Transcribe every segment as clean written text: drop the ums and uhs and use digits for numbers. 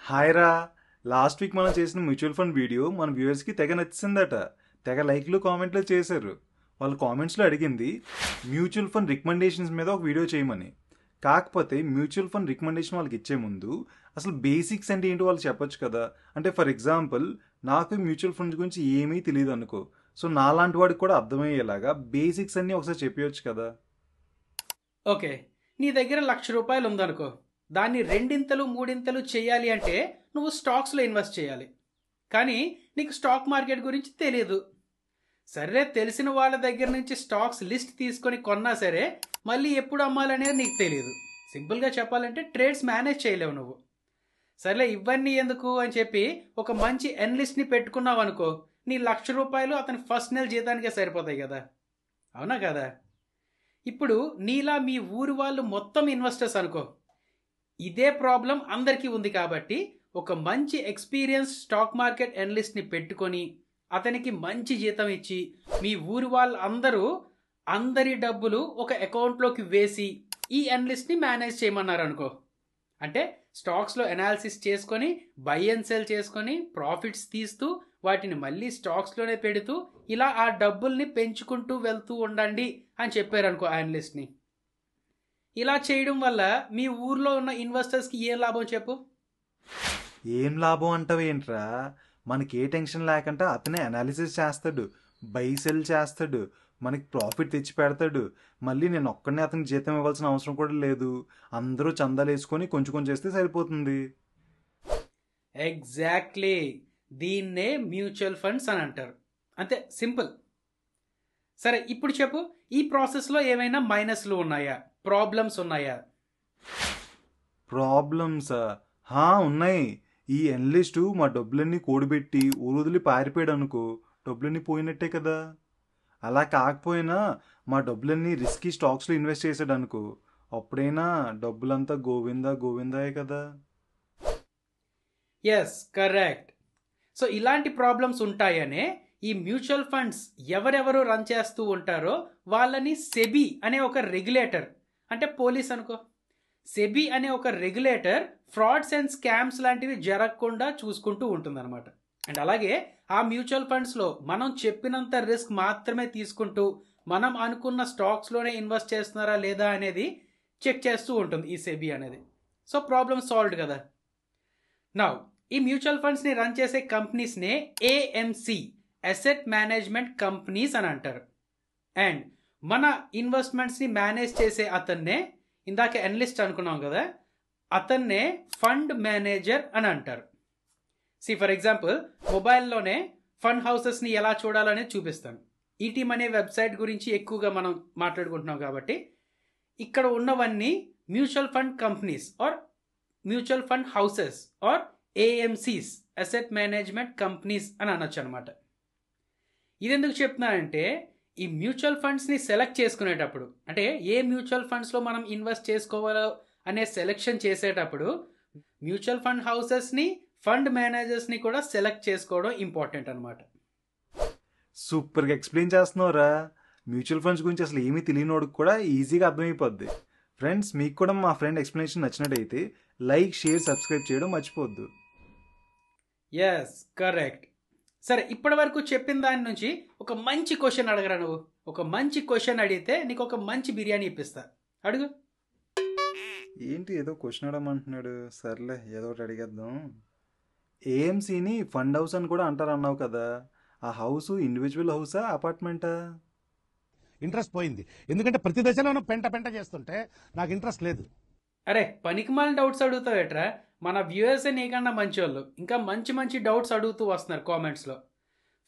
Hi రా. Last week మనం చేసిన మ్యూచువల్ ఫండ్ వీడియో మన వ్యూవర్స్కి తెగ నచ్చిందట. తెగ లైక్లు కామెంట్లు చేశారు. వాళ్ళ కామెంట్స్లో అడిగింది మ్యూచువల్ ఫండ్ రికమెండేషన్స్ మీద ఒక వీడియో చేయమని. కాకపోతే మ్యూచువల్ ఫండ్ రికమెండేషన్ వాళ్ళకి ఇచ్చే ముందు అసలు బేసిక్స్ అంటే ఏంటో వాళ్ళు చెప్పొచ్చు కదా. అంటే ఫర్ ఎగ్జాంపుల్ నాకు మ్యూచువల్ ఫండ్స్ గురించి ఏమీ తెలియదు అనుకో. సో నాలాంటి వాడికి కూడా అర్థమయ్యేలాగా బేసిక్స్ అన్నీ ఒకసారి చెప్పవచ్చు కదా. ఓకే, నీ దగ్గర ₹1,00,000 ఉందనుకో. దాన్ని రెండింతలు మూడింతలు చేయాలి అంటే నువ్వు స్టాక్స్లో ఇన్వెస్ట్ చేయాలి. కానీ నీకు స్టాక్ మార్కెట్ గురించి తెలియదు. సరే, తెలిసిన వాళ్ళ దగ్గర నుంచి స్టాక్స్ లిస్ట్ తీసుకొని కొన్నా సరే మళ్ళీ ఎప్పుడు అమ్మాలనేది నీకు తెలియదు. సింపుల్గా చెప్పాలంటే ట్రేడ్స్ మేనేజ్ చేయలేవు నువ్వు. సర్లే, ఇవన్నీ ఎందుకు అని చెప్పి ఒక మంచి ఎనలిస్ట్ని పెట్టుకున్నావు అనుకో, నీ ₹1,00,000 అతని ఫస్ట్ నెల జీతానికే సరిపోతాయి కదా. అవునా కదా? ఇప్పుడు నీలా మీ ఊరు వాళ్ళు మొత్తం ఇన్వెస్టర్స్ అనుకో. ఇదే ప్రాబ్లం అందరికీ ఉంది కాబట్టి ఒక మంచి ఎక్స్పీరియన్స్ స్టాక్ మార్కెట్ ఎనలిస్ట్ని పెట్టుకొని అతనికి మంచి జీతం ఇచ్చి మీ ఊరు వాళ్ళందరూ అందరి డబ్బులు ఒక అకౌంట్లోకి వేసి ఈ ఎనలిస్ట్ని మేనేజ్ చేయమన్నారు అనుకో. అంటే స్టాక్స్లో అనాలిసిస్ చేసుకొని బై అండ్ సెల్ చేసుకొని ప్రాఫిట్స్ తీస్తూ వాటిని మళ్ళీ స్టాక్స్లోనే పెడుతూ ఇలా ఆ డబ్బుల్ని పెంచుకుంటూ వెళ్తూ ఉండండి అని చెప్పారనుకో ఆ అనలిస్ట్ని. ఇలా చేయడం వల్ల మీ ఊర్లో ఉన్న ఇన్వెస్టర్స్కి ఏం లాభం చెప్పు? ఏం లాభం అంటావేంట్రా? మనకి ఏ టెన్షన్ లేకుండా అతనే అనాలిసిస్ చేస్తాడు, బై సెల్ చేస్తాడు, మనకి ప్రాఫిట్ తెచ్చి పెడతాడు. మళ్ళీ నేను ఒక్కడనే అతనికి జీతం ఇవ్వాల్సిన అవసరం కూడా లేదు. అందరూ చందాలు వేసుకొని కొంచెం కొంచెం చేస్తే సరిపోతుంది. ఎగ్జాక్ట్లీ, దీన్నే మ్యూచువల్ ఫండ్స్ అని అంటారు. అంతే, సింపుల్. సరే, ఇప్పుడు చెప్పు, ఈ ప్రాసెస్లో ఏమైనా మైనస్లు ఉన్నాయా, ప్రాబ్లమ్స్ ఉన్నాయా? ప్రాబ్లమ్సా? ఉన్నాయి. ఈ ఎనలిస్టు మా డబ్బులన్నీ కూడబెట్టి ఊరుదిలి పారిపోయాడు అనుకో, డబ్బులన్నీ పోయినట్టే కదా. అలా కాకపోయినా మా డబ్బులన్నీ రిస్కీ స్టాక్స్లో ఇన్వెస్ట్ చేసాడు అనుకో, అప్పుడైనా డబ్బులంతా గోవిందా గోవిందాయే కదా. Yes, correct. సో ఇలాంటి ప్రాబ్లమ్స్ ఉంటాయనే ఈ మ్యూచువల్ ఫండ్స్ ఎవరెవరు రన్ చేస్తూ ఉంటారో వాళ్ళని సెబీ అనే ఒక రెగ్యులేటర్, అంటే పోలీస్ అనుకో, సెబీ అనే ఒక రెగ్యులేటర్ ఫ్రాడ్స్ అండ్ స్కామ్స్ లాంటివి జరగకుండా చూసుకుంటూ ఉంటుందన్నమాట. అండ్ అలాగే ఆ మ్యూచువల్ ఫండ్స్లో మనం చెప్పినంత రిస్క్ మాత్రమే తీసుకుంటూ మనం అనుకున్న స్టాక్స్లోనే ఇన్వెస్ట్ చేస్తున్నారా లేదా అనేది చెక్ చేస్తూ ఉంటుంది ఈ సెబీ అనేది. సో ప్రాబ్లమ్ సాల్వ్డ్ కదా. నౌ ఈ మ్యూచువల్ ఫండ్స్ని రన్ చేసే కంపెనీస్నే ఏఎంసి, అసెట్ మేనేజ్మెంట్ కంపెనీస్ అని అంటారు. అండ్ మన ఇన్వెస్ట్మెంట్స్ని మేనేజ్ చేసే అతన్నే, ఇందాక ఎనలిస్ట్ అనుకున్నాం కదా, అతన్నే ఫండ్ మేనేజర్ అని అంటారు. ఫర్ ఎగ్జాంపుల్ మొబైల్లోనే ఫండ్ హౌసెస్ని ఎలా చూడాలనేది చూపిస్తాను. ఈటీఎం అనే వెబ్సైట్ గురించి ఎక్కువగా మనం మాట్లాడుకుంటున్నాం కాబట్టి ఇక్కడ ఉన్నవన్నీ mutual fund companies or mutual fund houses or AMCs, asset management companies అని అనొచ్చు అనమాట. ఇది ఎందుకు చెప్తున్నానంటే ఈ మ్యూచువల్ ఫండ్స్ని సెలెక్ట్ చేసుకునేటప్పుడు, అంటే ఏ మ్యూచువల్ ఫండ్స్లో మనం ఇన్వెస్ట్ చేసుకోవాలో అనే సెలెక్షన్ చేసేటప్పుడు మ్యూచువల్ ఫండ్ హౌసెస్ని, ఫండ్ మేనేజర్స్ని కూడా సెలెక్ట్ చేసుకోవడం ఇంపార్టెంట్ అనమాట. సూపర్గా ఎక్స్ప్లెయిన్ చేస్తున్నావురా. మ్యూచువల్ ఫండ్స్ గురించి అసలు ఏమీ తెలియనోడికి కూడా ఈజీగా అర్థమైపోద్ది. ఫ్రెండ్స్, మీకు కూడా మా ఫ్రెండ్ ఎక్స్ప్లెనేషన్ నచ్చినట్టయితే లైక్, షేర్, సబ్స్క్రైబ్ చేయడం మర్చిపోవద్దు. Yes, correct. సరే, ఇప్పటి వరకు చెప్పిన దాని నుంచి ఒక మంచి క్వశ్చన్ అడగరా నువ్వు. ఒక మంచి క్వశ్చన్ అడిగితే నీకు ఒక మంచి బిర్యానీ ఇప్పిస్తా. అడుగు. ఏంటి ఏదో క్వశ్చన్ అడగమంటున్నాడు? సర్లే, ఏదో ఒకటి అడిగేద్దాం. ఏఎంసీని ఫండ్ హౌస్ అని కూడా అంటారు అన్నావు కదా, ఆ హౌస్ ఇండివిజువల్ హౌసా, అపార్ట్మెంటా? ఇంట్రెస్ట్ పోయింది, ఎందుకంటే ప్రతి దశలోనూ పెంట పెంట చేస్తుంటే నాకు ఇంట్రెస్ట్ లేదు. అరే, పనికిమాలిన డౌట్స్ అడుగుతావేట్రా? మన వ్యూవర్సే నీకన్నా మంచి వాళ్ళు, ఇంకా మంచి మంచి డౌట్స్ అడుగుతూ వస్తున్నారు కామెంట్స్లో.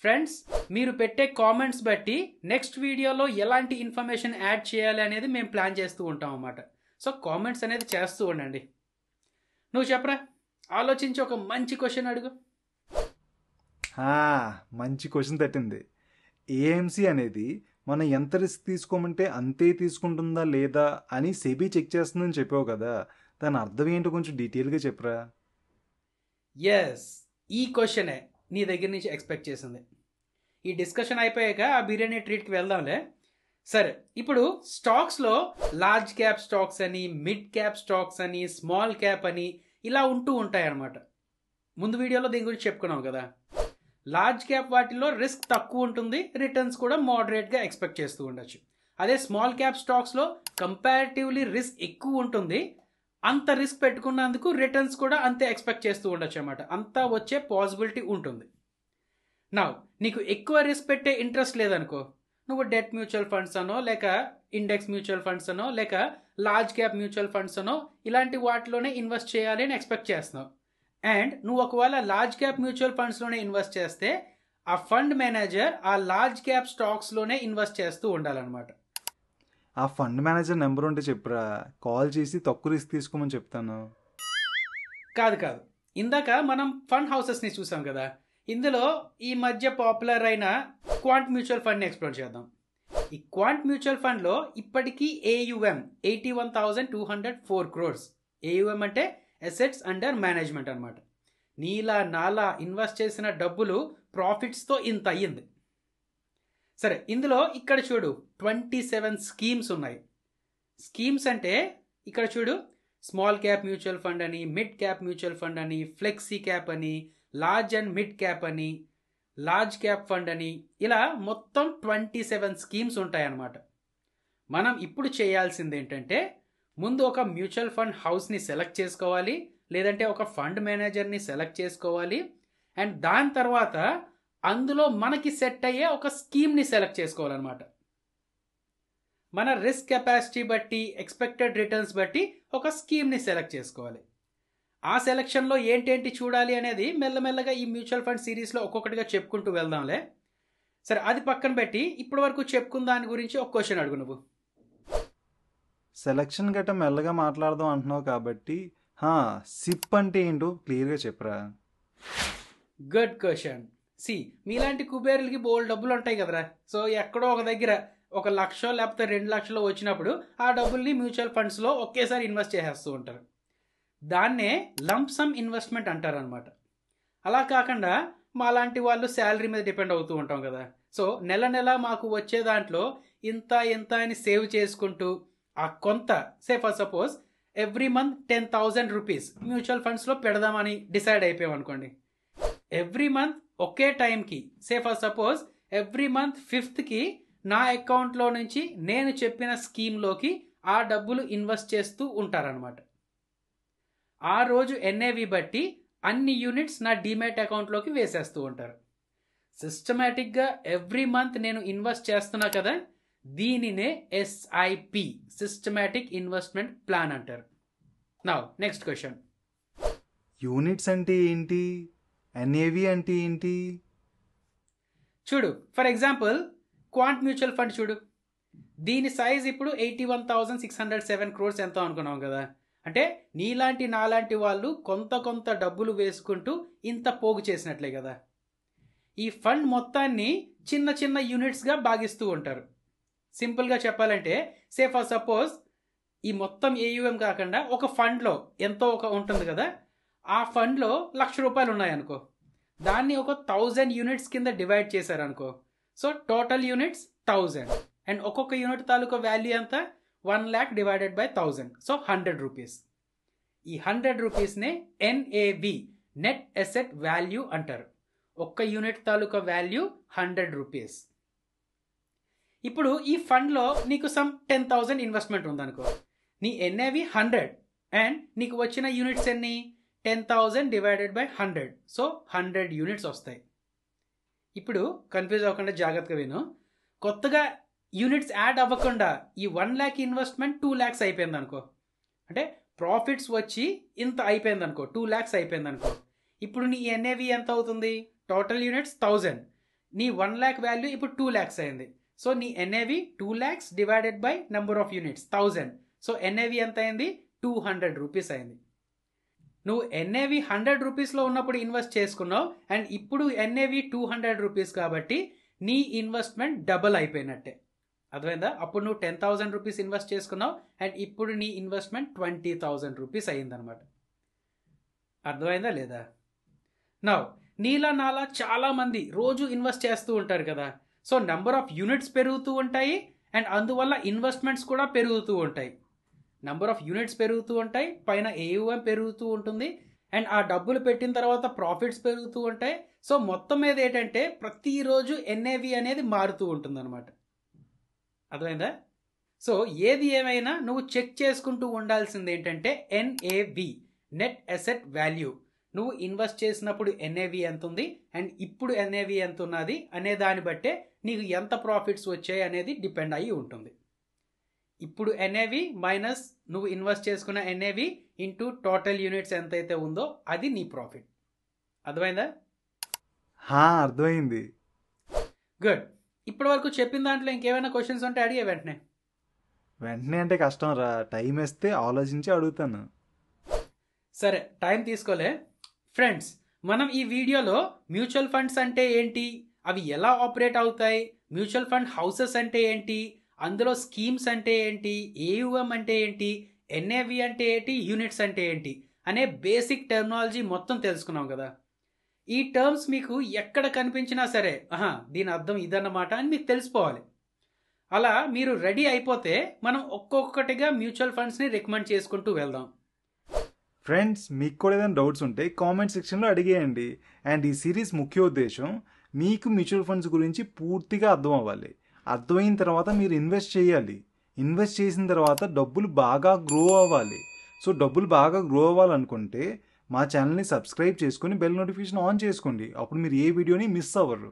ఫ్రెండ్స్, మీరు పెట్టే కామెంట్స్ బట్టి నెక్స్ట్ వీడియోలో ఎలాంటి ఇన్ఫర్మేషన్ యాడ్ చేయాలి అనేది మేము ప్లాన్ చేస్తూ ఉంటాం అన్నమాట. సో కామెంట్స్ అనేది చేస్తూ ఉండండి. నువ్వు చెప్పరా, ఆలోచించి ఒక మంచి క్వశ్చన్ అడుగు. మంచి క్వశ్చన్ తట్టింది. ఏఎంసీ అనేది మనం ఎంత రిస్క్ తీసుకోమంటే అంతే తీసుకుంటుందా లేదా అని సెబీ చెక్ చేస్తుందని చెప్పావు కదా, దాని అర్థం ఏంటో కొంచెం డీటెయిల్గా చెప్పరా. ఎస్, ఈ క్వశ్చనే నీ దగ్గర నుంచి ఎక్స్పెక్ట్ చేసింది. ఈ డిస్కషన్ అయిపోయాక ఆ బిర్యానీ ట్రీట్కి వెళ్దాంలే. సరే, ఇప్పుడు స్టాక్స్లో లార్జ్ క్యాప్ స్టాక్స్ అని, మిడ్ క్యాప్ స్టాక్స్ అని, స్మాల్ క్యాప్ అని ఇలా ఉంటూ ఉంటాయి అన్నమాట. ముందు వీడియోలో దీని గురించి చెప్పుకున్నాం కదా. లార్జ్ క్యాప్ వాటిలో రిస్క్ తక్కువ ఉంటుంది, రిటర్న్స్ కూడా మోడరేట్గా ఎక్స్పెక్ట్ చేస్తూ ఉండొచ్చు. అదే స్మాల్ క్యాప్ స్టాక్స్లో కంపారిటివ్లీ రిస్క్ ఎక్కువ ఉంటుంది, అంత రిస్క్ పెట్టుకున్నందుకు రిటర్న్స్ కూడా అంతే ఎక్స్పెక్ట్ చేస్తూ ఉండొచ్చు అన్నమాట. అంతా వచ్చే పాసిబిలిటీ ఉంటుంది. నా నీకు ఎక్కువ రిస్క్ పెట్టే ఇంట్రెస్ట్ లేదనుకో, నువ్వు డెట్ మ్యూచువల్ ఫండ్స్ అనో, లేక ఇండెక్స్ మ్యూచువల్ ఫండ్స్ అనో, లేక లార్జ్ క్యాప్ మ్యూచువల్ ఫండ్స్ అనో, ఇలాంటి వాటిలోనే ఇన్వెస్ట్ చేయాలి అని ఎక్స్పెక్ట్ చేస్తున్నావు. అండ్ నువ్వు ఒకవేళ లార్జ్ క్యాప్ మ్యూచువల్ ఫండ్స్లోనే ఇన్వెస్ట్ చేస్తే ఆ ఫండ్ మేనేజర్ ఆ లార్జ్ క్యాప్ స్టాక్స్లోనే ఇన్వెస్ట్ చేస్తూ ఉండాలన్నమాట. ఆ ఫండ్ మేనేజర్ నెంబర్ ఉంటే చెప్పురా, కాల్ చేసి తక్కువ రిస్క్ తీసుకోమని చెప్తాను. కాదు, ఇందాక మనం ఫండ్ హౌసెస్ని చూసాం కదా, ఇందులో ఈ మధ్య పాపులర్ అయిన క్వాంట్ మ్యూచువల్ ఫండ్ని ఎక్స్ప్లోర్ చేద్దాం. ఈ క్వాంట్ మ్యూచువల్ ఫండ్లో ఇప్పటికీ AUM 81,204 crores. AUM అంటే అసెట్స్ అండర్ మేనేజ్మెంట్ అనమాట. నీలా నాలా ఇన్వెస్ట్ చేసిన డబ్బులు ప్రాఫిట్స్తో ఇంత అయ్యింది. సరే, ఇందులో ఇక్కడ చూడు 27 స్కీమ్స్ ఉన్నాయి. స్కీమ్స్ అంటే ఇక్కడ చూడు, స్మాల్ క్యాప్ మ్యూచువల్ ఫండ్ అని, మిడ్ క్యాప్ మ్యూచువల్ ఫండ్ అని, ఫ్లెక్సీ క్యాప్ అని, లార్జ్ అండ్ మిడ్ క్యాప్ అని, లార్జ్ క్యాప్ ఫండ్ అని, ఇలా మొత్తం 27 స్కీమ్స్ ఉంటాయన్నమాట. మనం ఇప్పుడు చేయాల్సింది ఏంటంటే, ముందు ఒక మ్యూచువల్ ఫండ్ హౌస్ని సెలెక్ట్ చేసుకోవాలి, లేదంటే ఒక ఫండ్ మేనేజర్ని సెలెక్ట్ చేసుకోవాలి. అండ్ దాని తర్వాత అందులో మనకి సెట్ అయ్యే ఒక స్కీమ్ని సెలెక్ట్ చేసుకోవాలన్నమాట. మన రిస్క్ కెపాసిటీ బట్టి, ఎక్స్పెక్టెడ్ రిటర్న్స్ బట్టి ఒక స్కీమ్ని సెలెక్ట్ చేసుకోవాలి. ఆ సెలక్షన్లో ఏంటేంటి చూడాలి అనేది మెల్లమెల్లగా ఈ మ్యూచువల్ ఫండ్ సిరీస్లో ఒక్కొక్కటిగా చెప్పుకుంటూ వెళ్దాంలే. సరే, అది పక్కన పెట్టి ఇప్పటి వరకు చెప్పుకున్న దాని గురించి ఒక క్వశ్చన్ అడుగు నువ్వు. సెలక్షన్ గట్ట మెల్లగా మాట్లాడదాం అంటున్నావు కాబట్టి సిప్ అంటే ఏంటో క్లియర్గా చెప్పరా. Good question. మీలాంటి కుబేరులకి బోల్డ్ డబ్బులు ఉంటాయి కదరా. సో ఎక్కడో ఒక దగ్గర 1 లక్ష లేకపోతే 2 లక్షలు వచ్చినప్పుడు ఆ డబ్బుల్ని మ్యూచువల్ ఫండ్స్లో ఒకేసారి ఇన్వెస్ట్ చేసేస్తూ ఉంటారు. దాన్నే లంప్ సమ్ ఇన్వెస్ట్మెంట్ అంటారనమాట. అలా కాకుండా మాలాంటి వాళ్ళు శాలరీ మీద డిపెండ్ అవుతూ ఉంటాం కదా. సో నెల నెల మాకు వచ్చే దాంట్లో ఇంత అని సేవ్ చేసుకుంటూ ఆ కొంత for suppose every month 10,000 rupees mutual ఫండ్స్లో పెడదామని డిసైడ్ అయిపోయాం అనుకోండి. ఎవ్రీ మంత్ ఒకే టైంకి for suppose every month 5th నా అకౌంట్లో నుంచి నేను చెప్పిన స్కీమ్లోకి ఆ డబ్బులు ఇన్వెస్ట్ చేస్తూ ఉంటారనమాట. ఆ రోజు NAV బట్టి అన్ని యూనిట్స్ నా డీమ్యాట్ అకౌంట్లోకి వేసేస్తూ ఉంటారు. సిస్టమేటిక్గా ఎవ్రీ మంత్ నేను ఇన్వెస్ట్ చేస్తున్నా కదా, దీనినే SIP, సిస్టమేటిక్ ఇన్వెస్ట్మెంట్ ప్లాన్ అంటారు. Now next question. యూనిట్స్ అంటే ఏంటి, NAV అంటే ఏంటి? చూడు, for example quant mutual fund చూడు, దీని సైజ్ ఇప్పుడు 81,607 crores ఎంతో అనుకున్నాం కదా. అంటే నీలాంటి నాలాంటి వాళ్ళు కొంత డబ్బులు వేసుకుంటూ ఇంత పోగు చేసినట్లే కదా. ఈ ఫండ్ మొత్తాన్ని చిన్న యూనిట్స్గా భాగిస్తూ ఉంటారు. సింపుల్గా చెప్పాలంటే ఫర్ సపోజ్ ఈ మొత్తం AUM కాకుండా ఒక ఫండ్లో ఎంతో ఒక ఉంటుంది కదా, ఆ ఫండ్లో 1,00,000 రూపాయలు ఉన్నాయనుకో, దాన్ని ఒక 1000 యూనిట్స్ కింద డివైడ్ చేశారనుకో. సో టోటల్ యూనిట్స్ 1000 అండ్ ఒక్కొక్క యూనిట్ తాలూకా వాల్యూ ఎంత, 1 lakh divided by 1000, so 100 rupees. ఈ 100 రూపీస్నే NAV, నెట్ అసెట్ వాల్యూ అంటారు. ఒక్క యూనిట్ తాలూకా వాల్యూ 100 రూపీస్. ఇప్పుడు ఈ ఫండ్లో నీకు సమ్ 10,000 ఇన్వెస్ట్మెంట్ ఉందనుకో, నీ NAV 100 అండ్ నీకు వచ్చిన యూనిట్స్ ఎన్ని, 10,000 డివైడెడ్ బై 100, సో 100 యూనిట్స్ వస్తాయి. ఇప్పుడు కన్ఫ్యూజ్ అవ్వకుండా జాగ్రత్తగా విను. కొత్తగా యూనిట్స్ యాడ్ అవ్వకుండా ఈ 1 lakh ఇన్వెస్ట్మెంట్ 2 lakhs అయిపోయింది అనుకో, అంటే ప్రాఫిట్స్ వచ్చి ఇంత అయిపోయింది అనుకో, 2 lakhs అయిపోయింది అనుకో. ఇప్పుడు నీ NAV ఎంత అవుతుంది, టోటల్ యూనిట్స్ 1000, నీ 1 lakh వాల్యూ ఇప్పుడు 2 lakhs అయింది. సో నీ NAV 2 lakhs divided by number of units 1000, so NAV ఎంత అయింది, 200 రూపీస్ అయింది. నువ్వు NAV 100 రూపీస్లో ఉన్నప్పుడు ఇన్వెస్ట్ చేసుకున్నావు అండ్ ఇప్పుడు NAV 200 రూపీస్ కాబట్టి నీ ఇన్వెస్ట్మెంట్ డబల్ అయిపోయినట్టే. అర్థమైందా? అప్పుడు నువ్వు 10,000 రూపీస్ ఇన్వెస్ట్ చేసుకున్నావు అండ్ ఇప్పుడు నీ ఇన్వెస్ట్మెంట్ 20,000 రూపీస్ అయ్యిందనమాట. అర్థమైందా లేదా? నౌ నీలా నాలా చాలామంది రోజు ఇన్వెస్ట్ చేస్తూ ఉంటారు కదా. సో నెంబర్ ఆఫ్ యూనిట్స్ పెరుగుతూ ఉంటాయి అండ్ అందువల్ల ఇన్వెస్ట్మెంట్స్ కూడా పెరుగుతూ ఉంటాయి. నెంబర్ ఆఫ్ యూనిట్స్ పెరుగుతూ ఉంటాయి, పైన AUM పెరుగుతూ ఉంటుంది అండ్ ఆ డబ్బులు పెట్టిన తర్వాత ప్రాఫిట్స్ పెరుగుతూ ఉంటాయి. సో మొత్తం మీద ఏంటంటే ప్రతిరోజు ఎన్ఏవి అనేది మారుతూ ఉంటుంది అనమాట. అర్థమైందా? సో ఏది ఏమైనా నువ్వు చెక్ చేసుకుంటూ ఉండాల్సింది ఏంటంటే ఎన్ఏవి, నెట్ అసెట్ వాల్యూ. నువ్వు ఇన్వెస్ట్ చేసినప్పుడు ఎన్ఏవి ఎంత ఉంది అండ్ ఇప్పుడు ఎన్ఏవి ఎంత ఉన్నది అనే దాన్ని బట్టే నీకు ఎంత ప్రాఫిట్స్ వచ్చాయి అనేది డిపెండ్ అయ్యి ఉంటుంది. ఇప్పుడు ఎన్ఏవి మైనస్ నువ్వు ఇన్వెస్ట్ చేసుకున్న ఎన్ఏవి ఇంటూ టోటల్ యూనిట్స్ ఎంతైతే ఉందో అది నీ ప్రాఫిట్. అర్థమైందా? అర్థమైంది. గుడ్. ఇప్పటి వరకు చెప్పిన దాంట్లో ఇంకేమైనా క్వశ్చన్స్ ఉంటే అడిగే వెంటనే. అంటే కష్టం రా, టైం వేస్తే ఆలోచించి అడుగుతాను. సరే, టైం తీసుకోలే. ఫ్రెండ్స్, మనం ఈ వీడియోలో మ్యూచువల్ ఫండ్స్ అంటే ఏంటి, అవి ఎలా ఆపరేట్ అవుతాయి, మ్యూచువల్ ఫండ్ హౌసెస్ అంటే ఏంటి, అందులో స్కీమ్స్ అంటే ఏంటి, ఏయుఎం అంటే ఏంటి, ఎన్ఏవి అంటే ఏంటి, యూనిట్స్ అంటే ఏంటి అనే బేసిక్ టెర్మినాలజీ మొత్తం తెలుసుకున్నాం కదా. ఈ టర్మ్స్ మీకు ఎక్కడ కనిపించినా సరే దీని అర్థం ఇదన్నమాట అని మీకు తెలిసిపోవాలి. అలా మీరు రెడీ అయిపోతే మనం ఒక్కొక్కటిగా మ్యూచువల్ ఫండ్స్ని రికమెండ్ చేసుకుంటూ వెళ్దాం. ఫ్రెండ్స్, మీకు కూడా ఏదైనా డౌట్స్ ఉంటే కామెంట్ సెక్షన్లో అడిగేయండి. అండ్ ఈ సిరీస్ ముఖ్య ఉద్దేశం మీకు మ్యూచువల్ ఫండ్స్ గురించి పూర్తిగా అర్థం అవ్వాలి. అర్థమైన తర్వాత మీరు ఇన్వెస్ట్ చేయాలి. ఇన్వెస్ట్ చేసిన తర్వాత డబ్బులు బాగా గ్రో అవ్వాలి. సో డబ్బులు బాగా గ్రో అవ్వాలనుకుంటే మా ఛానల్ని సబ్స్క్రైబ్ చేసుకొని బెల్ నోటిఫికేషన్ ఆన్ చేసుకోండి. అప్పుడు మీరు ఏ వీడియోని మిస్ అవ్వరు.